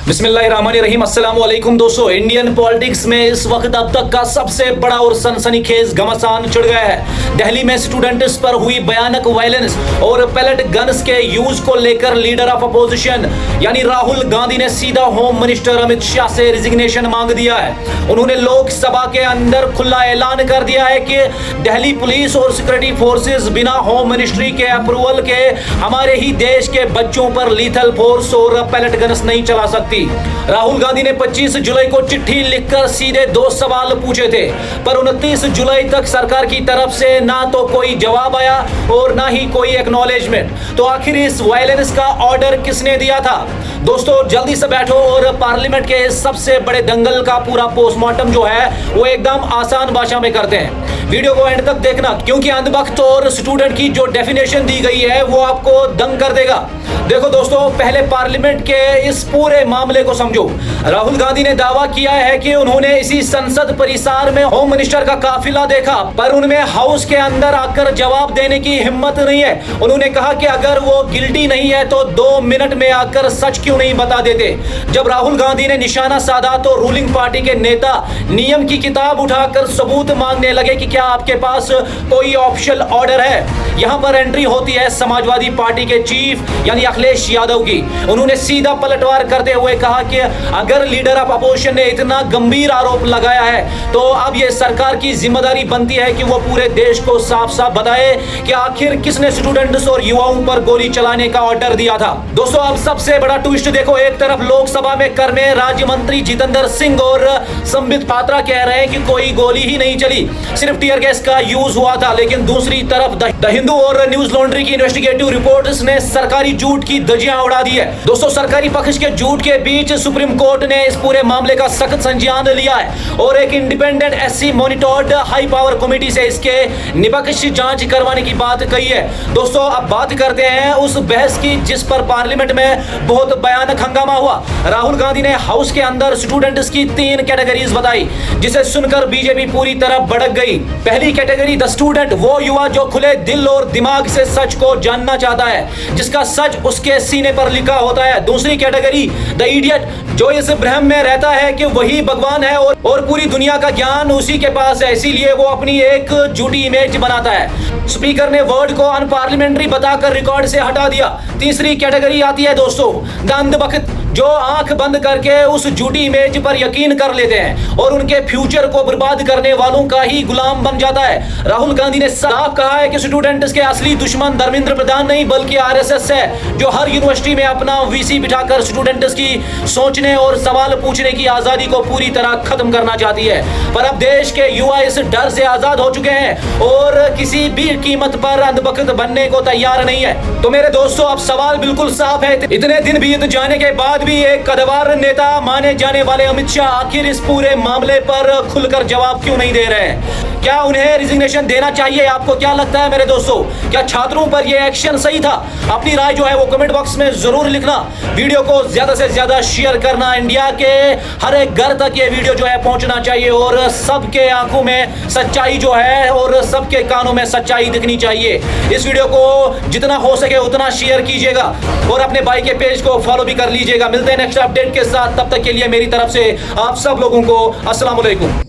बिस्मिल्लाहिर्रहमानिर्रहीम। अस्सलाम वालेकुम दोस्तों, इंडियन पॉलिटिक्स में इस वक्त अब तक का सबसे बड़ा और सनसनीखेज घमासान छिड़ गया है। दिल्ली में स्टूडेंट्स पर हुई भयानक वायलेंस और पैलेट गन्स के यूज को लेकर लीडर ऑफ अपोजिशन यानी राहुल गांधी ने सीधा होम मिनिस्टर अमित शाह से रिजिग्नेशन मांग दिया है। उन्होंने लोकसभा के अंदर खुला ऐलान कर दिया है कि दिल्ली पुलिस और सिक्योरिटी फोर्सेस बिना होम मिनिस्ट्री के अप्रूवल के हमारे ही देश के बच्चों पर लीथल फोर्स और पैलेट गन्स नहीं चला सकती। राहुल गांधी ने 25 जुलाई को चिट्ठी लिखकर सीधे 2 सवाल पूछे थे, पर 29 जुलाई तक सरकार की तरफ से ना तो कोई जवाब आया और ना ही कोई एक्नॉलेजमेंट। तो आखिर इस वायलेंस का ऑर्डर किसने दिया था? दोस्तों जल्दी से बैठो और पार्लियामेंट के सबसे बड़े दंगल का पूरा पोस्टमार्टम जो है वो एकदम आसान भाषा में करते हैं। वीडियो को एंड तक देखना, क्योंकि अंधभक्त और स्टूडेंट की जो डेफिनेशन दी गई है वो आपको दंग कर देगा। देखो दोस्तों, पहले पार्लियामेंट के इस पूरे मामले को समझो। राहुल गांधी ने दावा किया है कि उन्होंने इसी संसद परिसर में होम मिनिस्टर का काफिला देखा, पर उनमें हाउस के अंदर आकर जवाब देने की हिम्मत नहीं है। उन्होंने कहा कि अगर वो गिल्टी नहीं है तो 2 मिनट में आकर सच क्यों नहीं बता देते। जब राहुल गांधी ने निशाना साधा तो रूलिंग पार्टी के नेता नियम की किताब उठाकर सबूत मांगने लगे कि क्या आपके पास कोई ऑफिशियल ऑर्डर है। यहां पर एंट्री होती है समाजवादी पार्टी के चीफ यानी अखिलेश यादव की। उन्होंने सीधा पलटवार करते हुए कहा कि अगर लीडर ऑफ अपोजिशन ने इतना गंभीर आरोप लगाया है तो अब यह सरकार की जिम्मेदारी बनती है कि वो पूरे देश को साफ साफ बताए कि आखिर किसने स्टूडेंट्स और युवाओं पर गोली चलाने का ऑर्डर दिया था। दोस्तों अब सबसे बड़ा ट्विस्ट देखो, एक तरफ लोकसभा में कर में राज्य मंत्री जितेंद्र सिंह और संबित पात्रा कह रहे हैं कि कोई गोली ही नहीं चली, सिर्फ टीयर गैस का यूज हुआ था। लेकिन दूसरी तरफ द हिंदू और न्यूज लॉन्ड्री की इन्वेस्टिगेटिव रिपोर्ट्स ने सरकारी झूठ की धज्जियां उड़ा दी है। दोस्तों सरकारी पक्ष के झूठ के बीच सुप्रीम कोर्ट ने इस पूरे मामले का सख्त संज्ञान लिया है और एक independent SC monitored high power committee से इसके निष्पक्ष जांच करवाने की बात कही है। दोस्तों अब बात करते हैं उस बहस की जिस पर पार्लियामेंट में बहुत भयानक हंगामा हुआ। राहुल गांधी ने हाउस के अंदर स्टूडेंट्स की 3 कैटेगरीज बताई, जिसे सुनकर बीजेपी पूरी तरह भड़क गई। पहली कैटेगरी द स्टूडेंट, वो युवा जो खुले दिल और दिमाग से सच को जानना चाहता है, जिसका सच उसके सीने पर लिखा होता है। दूसरी कैटेगरी द इडियट, जो इस भ्रम में रहता है कि वही भगवान है और पूरी दुनिया का ज्ञान उसी के पास है, इसीलिए वो अपनी एक झूठी इमेज बनाता है। स्पीकर ने वर्ड को अनपार्लियामेंट्री बताकर रिकॉर्ड से हटा दिया। तीसरी कैटेगरी आती है दोस्तों द अंधभक्त, जो आंख बंद करके उस झूठी इमेज पर यकीन कर लेते हैं और उनके फ्यूचर को बर्बाद करने वालों का ही गुलाम बन जाता है। राहुल गांधी ने साफ कहा है कि स्टूडेंट्स के असली दुश्मन धर्मेंद्र प्रधान नहीं बल्कि आरएसएस है, जो हर यूनिवर्सिटी में अपना वीसी बिठाकर स्टूडेंट्स की सोचने और सवाल पूछने की आजादी को पूरी तरह खत्म करना चाहती है। पर अब देश के युवा इस डर से आजाद हो चुके हैं और किसी भी कीमत पर अंधभक्त बनने को तैयार नहीं है। तो मेरे दोस्तों अब सवाल बिल्कुल साफ है, इतने दिन बीत जाने के बाद भी एक कद्दावर नेता माने जाने वाले अमित शाह आखिर इस पूरे मामले पर खुलकर जवाब क्यों नहीं दे रहे हैं? क्या उन्हें रिजिग्नेशन देना चाहिए? आपको क्या लगता है मेरे दोस्तों? क्या छात्रों पर यह एक्शन सही था? अपनी राय जो है वो कमेंट बॉक्स में जरूर लिखना। वीडियो को ज्यादा से ज्यादा शेयर करना। इंडिया के हर एक घर तक ये वीडियो जो है पहुंचना चाहिए और सबके आंखों में सच्चाई जो है और सबके कानों में सच्चाई दिखनी चाहिए। इस वीडियो को जितना हो सके उतना शेयर कीजिएगा और अपने भाई के पेज को फॉलो भी कर लीजिएगा। मिलते हैं नेक्स्ट अपडेट के साथ, तब तक के लिए मेरी तरफ से आप सब लोगों को अस्सलाम वालेकुम।